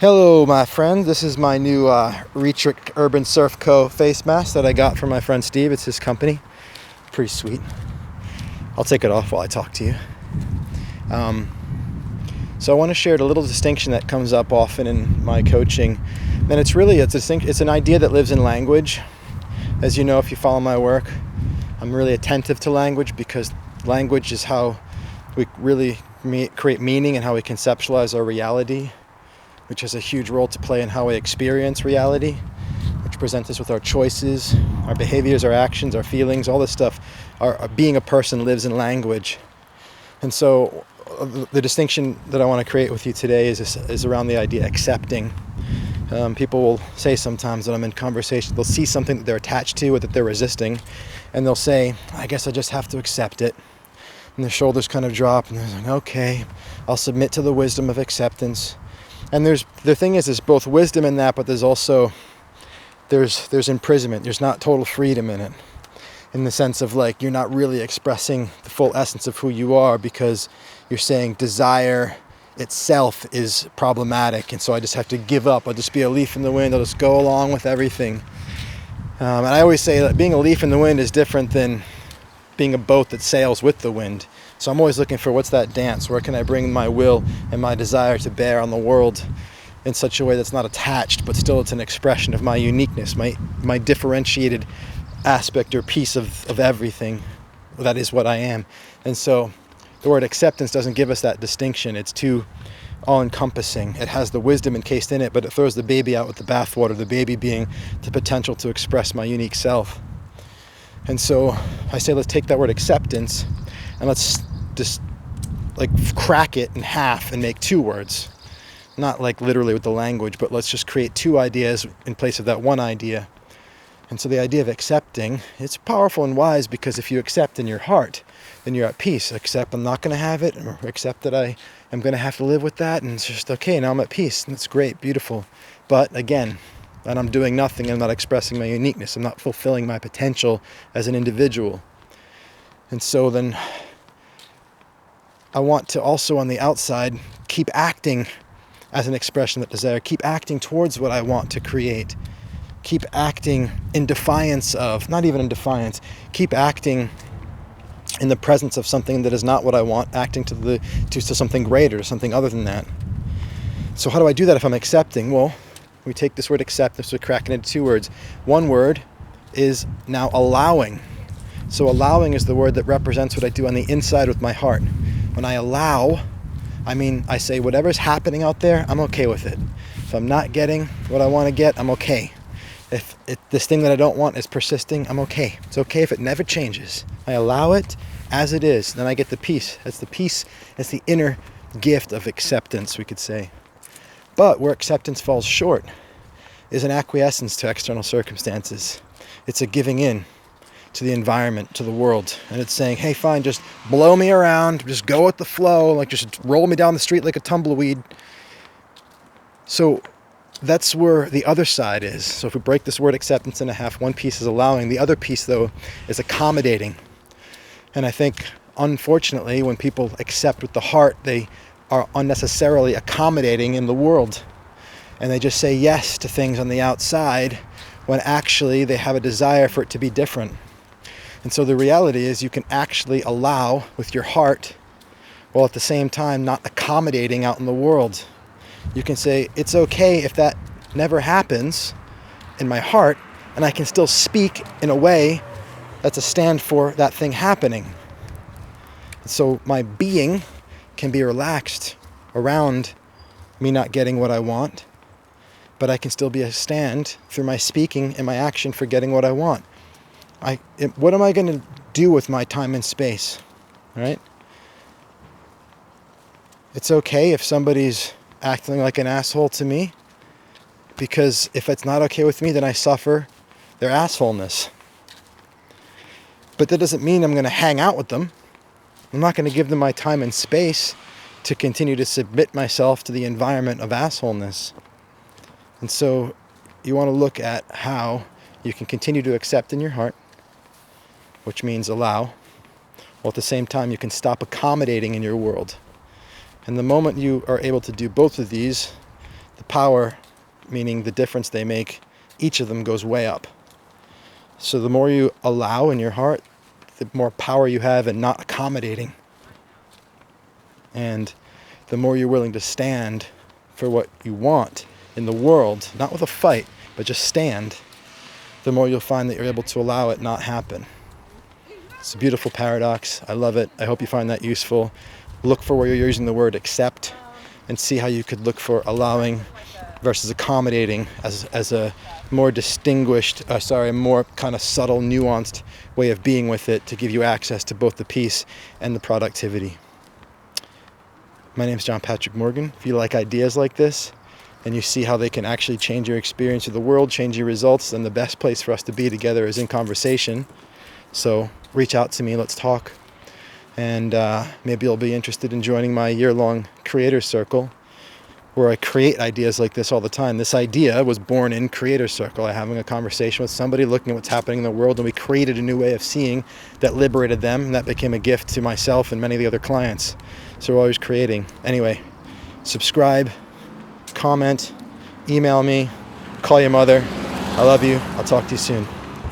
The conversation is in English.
Hello, my friend. This is my new Retrick Urban Surf Co. face mask that I got from my friend Steve. It's his company. Pretty sweet. I'll take it off while I talk to you. So I want to share a little distinction that comes up often in my coaching. And it's an idea that lives in language. As you know, if you follow my work, I'm really attentive to language because language is how we really create meaning and how we conceptualize our reality, which has a huge role to play in how we experience reality, which presents us with our choices, our behaviors, our actions, our feelings, all this stuff. Our being a person lives in language. And so the distinction that I want to create with you today is around the idea accepting. People will say sometimes that I'm in conversation, they'll see something that they're attached to or that they're resisting, and they'll say, I guess I just have to accept it. And their shoulders kind of drop, and they're like, okay, I'll submit to the wisdom of acceptance. And the thing is, there's both wisdom in that, but there's also, there's imprisonment. There's not total freedom in it, in the sense of like, you're not really expressing the full essence of who you are because you're saying desire itself is problematic. And so I just have to give up. I'll just be a leaf in the wind. I'll just go along with everything. And I always say that being a leaf in the wind is different than being a boat that sails with the wind. So I'm always looking for what's that dance? Where can I bring my will and my desire to bear on the world in such a way that's not attached, but still it's an expression of my uniqueness, my differentiated aspect or piece of everything. That is what I am. And so the word acceptance doesn't give us that distinction. It's too all-encompassing. It has the wisdom encased in it, but it throws the baby out with the bathwater, the baby being the potential to express my unique self. And so I say, let's take that word acceptance and let's just like crack it in half and make two words. Not like literally with the language, but let's just create two ideas in place of that one idea. And so the idea of accepting, it's powerful and wise because if you accept in your heart, then you're at peace. Accept I'm not going to have it, or accept that I am going to have to live with that, and it's just okay, now I'm at peace. And that's great, beautiful. But again, and I'm doing nothing, I'm not expressing my uniqueness, I'm not fulfilling my potential as an individual. And so then I want to also on the outside keep acting as an expression of that desire, keep acting towards what I want to create, keep acting in defiance of, not even in defiance, keep acting in the presence of something that is not what I want, acting to something greater, something other than that. So how do I do that if I'm accepting? Well, we take this word acceptance, we crack it into two words. One word is now allowing. So allowing is the word that represents what I do on the inside with my heart. When I allow, I say whatever's happening out there, I'm okay with it. If I'm not getting what I want to get, I'm okay. If this thing that I don't want is persisting, I'm okay. It's okay if it never changes. I allow it as it is. Then I get the peace. That's the peace. That's the inner gift of acceptance, we could say. But where acceptance falls short is an acquiescence to external circumstances. It's a giving in to the environment, to the world. And it's saying, hey, fine, just blow me around, just go with the flow, like just roll me down the street like a tumbleweed. So that's where the other side is. So if we break this word acceptance into half, one piece is allowing. The other piece, though, is accommodating. And I think, unfortunately, when people accept with the heart, they are unnecessarily accommodating in the world. And they just say yes to things on the outside when actually they have a desire for it to be different. And so the reality is you can actually allow with your heart while at the same time not accommodating out in the world. You can say, it's okay if that never happens in my heart, and I can still speak in a way that's a stand for that thing happening. So my being can be relaxed around me not getting what I want, but I can still be a stand through my speaking and my action for getting what I want. What am I going to do with my time and space? All right? It's okay if somebody's acting like an asshole to me, because if it's not okay with me, then I suffer their assholeness. But that doesn't mean I'm going to hang out with them. I'm not going to give them my time and space to continue to submit myself to the environment of assholeness. And so you want to look at how you can continue to accept in your heart, which means allow, while at the same time you can stop accommodating in your world. And the moment you are able to do both of these, the power, meaning the difference they make, each of them goes way up. So the more you allow in your heart, the more power you have in not accommodating. And the more you're willing to stand for what you want in the world, not with a fight, but just stand, the more you'll find that you're able to allow it not happen. It's a beautiful paradox. I love it. I hope you find that useful. Look for where you're using the word accept and see how you could look for allowing versus accommodating as a more distinguished, more kind of subtle, nuanced way of being with it to give you access to both the peace and the productivity. My name is John Patrick Morgan. If you like ideas like this and you see how they can actually change your experience of the world, change your results, then the best place for us to be together is in conversation. So reach out to me, let's talk. And maybe you'll be interested in joining my year-long Creator Circle, where I create ideas like this all the time. This idea was born in Creator Circle. I'm having a conversation with somebody, looking at what's happening in the world, and we created a new way of seeing that liberated them, and that became a gift to myself and many of the other clients. So we're always creating. Anyway, subscribe, comment, email me, call your mother. I love you. I'll talk to you soon.